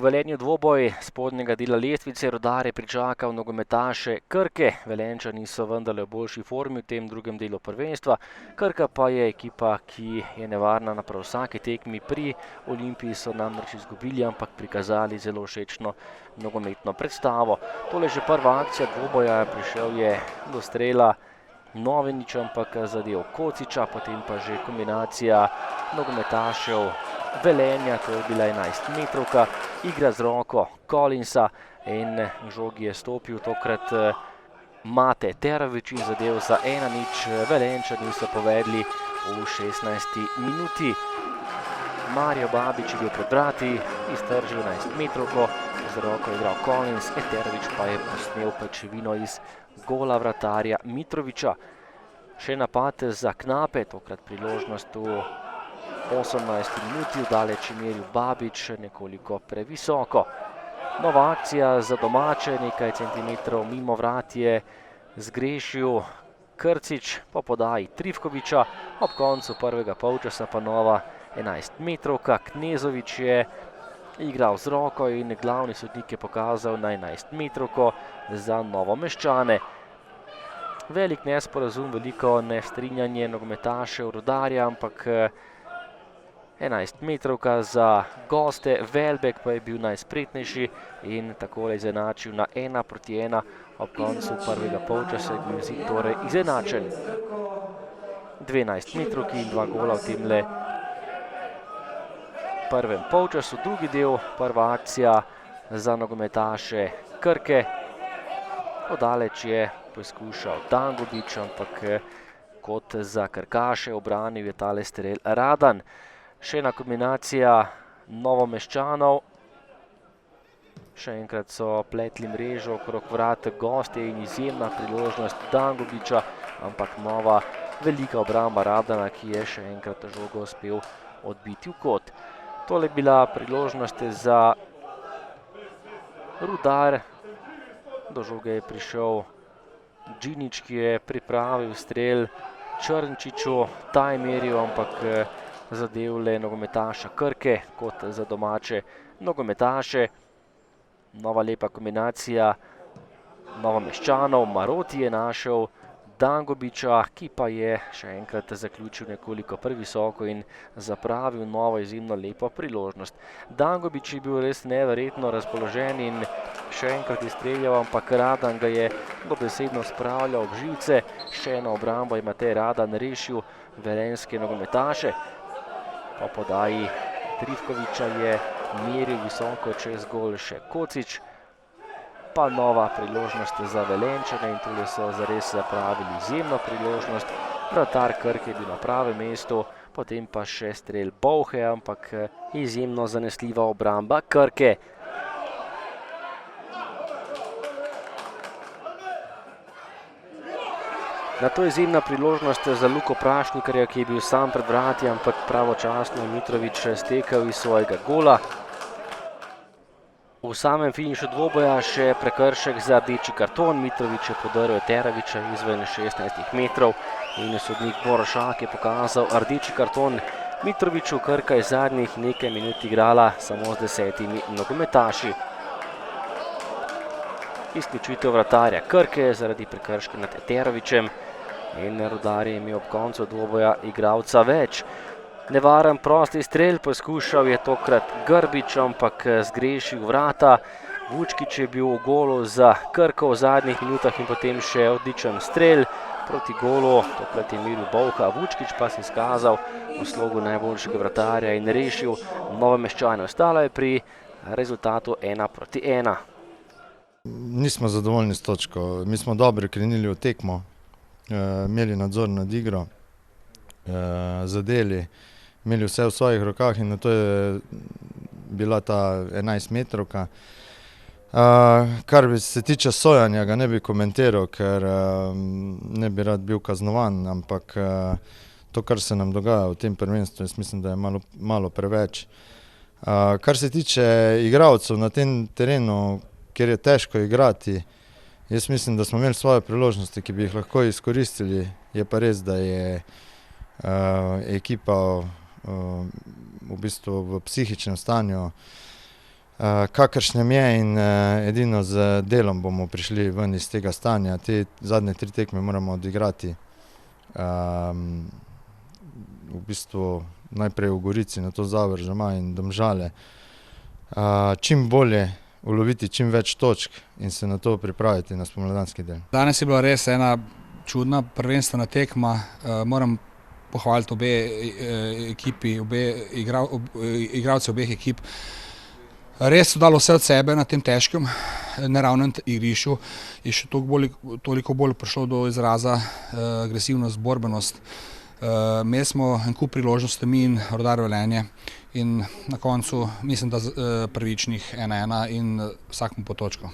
Velenju dvoboj spodnjega dela lestvice. Rudar je pričakal nogometaše Krke. Velenjčani so vendarle v boljši formi v tem drugem delu prvenstva. Krka pa je ekipa, ki je nevarna na prav vsaki tekmi. Pri Olimpiji so namreč izgubili, ampak prikazali zelo všečno nogometno predstavo. Tole je že prva akcija dvoboja, prišel je do strela Novenič, ampak zadev Kociča, potem pa že kombinacija nogometašev Velenja, to je bila 11-metrovka, igra z roko Collinsa in k žogi je stopil tokrat Mate Terović in zadev za 1:0. Velenjčani so povedli v 16. minuti. Mario Babič je bil pred vrati, iztržil 11-metrovko, z roko je igral Collins, Terović pa je posnel pajčevino iz gola vratarja Mitrovića. Še napad za Knape, tokrat priložnost v 18. minuti, v daleč je meril Babič, nekoliko previsoko. Nova akcija za domače, nekaj centimetrov mimo vrat je zgrešil Krcič po podaji Trifkovića, ob koncu prvega polčasa pa nova 11-metrovka. Knezović je igral z roko in glavni sodnik je pokazal na 11-metrovko za Novomeščane. Velik nesporazum, veliko nestrinjanje nogometašev Rudarja, ampak 11-metrovka za goste. Velbek pa je bil najspretnejši in takole izenačil na 1:1. Ob koncu prvega polčasa je bil izid torej izenačen. 12-metrovki in 2 gola v temle prvem polčasu. Drugi del, prva akcija za nogometaše Krke. Odaleč je poskušal Dangubić, ampak kot za krkaše obranil je tale strel Radan. Še ena kombinacija Novomeščanov. Še enkrat so pletli mrežo okrog vrat gostje in izjemna priložnost Dangubića, ampak nova velika obramba Radana, ki je še enkrat žogo uspel odbiti v kot. Tole je bila priložnost za Rudar. Do žoge je prišel Džinić, ki je pripravil strel Črnčiču. Ta je meril, ampak zadev le nogometaša Krke kot za domače nogometaše. Nova lepa kombinacija Novomeščanov. Maroti je našel Dangubića, ki pa je še enkrat zaključil nekoliko previsoko in zapravil novo izjemno lepo priložnost. Dangubić je bil res neverjetno razpoložen in še enkrat je streljal, ampak Radan ga je dobesedno spravljal ob živce. Še eno obrambo je Matej Radan rešil velenjske nogometaše. Po podaji Trifkovića je meril visoko čez gol še Kocič. Pa nova priložnost za Velenjčane in tule so zares zapravili izjemno priložnost. Vratar Krke je bil na pravem mestu, potem pa še strel Bolhe, ampak izjemno zanesljiva obramba Krke. Nato izjemna priložnost za Luko Prašnikarja, ki je bil sam pred vrati, ampak pravočasno Mitrović stekel iz svojega gola. V samem finišu dvoboja še prekršek za rdeči karton. Mitrović je podrl Terovića izven 16 metrov in sodnik Borošak je pokazal rdeči karton Mitroviću. Krka je zadnjih nekaj minut igrala samo z 10 nogometaši. Izključitev vratarja Krke zaradi prekrška nad Terovićem in Rudar je imel ob koncu dvoboja igralca več. Nevaren prosti strel, poskušal je tokrat Grbić, ampak zgrešil vrata. Vučkić je bil v golu za Krko v zadnjih minutah in potem še odličen strel proti golu. Tokrat je meril Bolha, Vučkić pa se izkazal v slogu najboljšega vratarja in rešil Novomeščane. Ostalo je pri rezultatu 1:1. Nismo zadovoljni s točko. Mi smo dobro krenili v tekmo, imeli nadzor nad igro, zadeli, imeli vse v svojih rokah in nato je bila ta 11-metrovka. Kar se tiče sojanja, ga ne bi komentiral, ker ne bi rad bil kaznovan, ampak to, kar se nam dogaja v tem prvenstvu, jaz mislim, da je malo preveč. Kar se tiče igralcev na tem terenu, kjer je težko igrati, jaz mislim, da smo imeli svoje priložnosti, ki bi jih lahko izkoristili. Je pa res, da je ekipa v bistvu v psihičnem stanju. kakršnem je in edino z delom bomo prišli ven iz tega stanja. Te zadnje 3 tekme moramo odigrati. V bistvu najprej v Gorici, nato Zavrč doma in Domžale. Čim bolje uloviti čim več točk in se na to pripraviti na spomladanski del. Danes je bila res ena čudna prvenstvena tekma. Moram pohvaliti obe ekipi, igralce obeh ekip. Res so dali vse od sebe na tem težkem, neravnem igrišču. Je še toliko bolj prišlo do izraza agresivnost, borbenost. Imeli smo en kup priložnosti mi in Rudar Velenje in na koncu mislim, da pravičnih 1:1 in vsak mu po točko.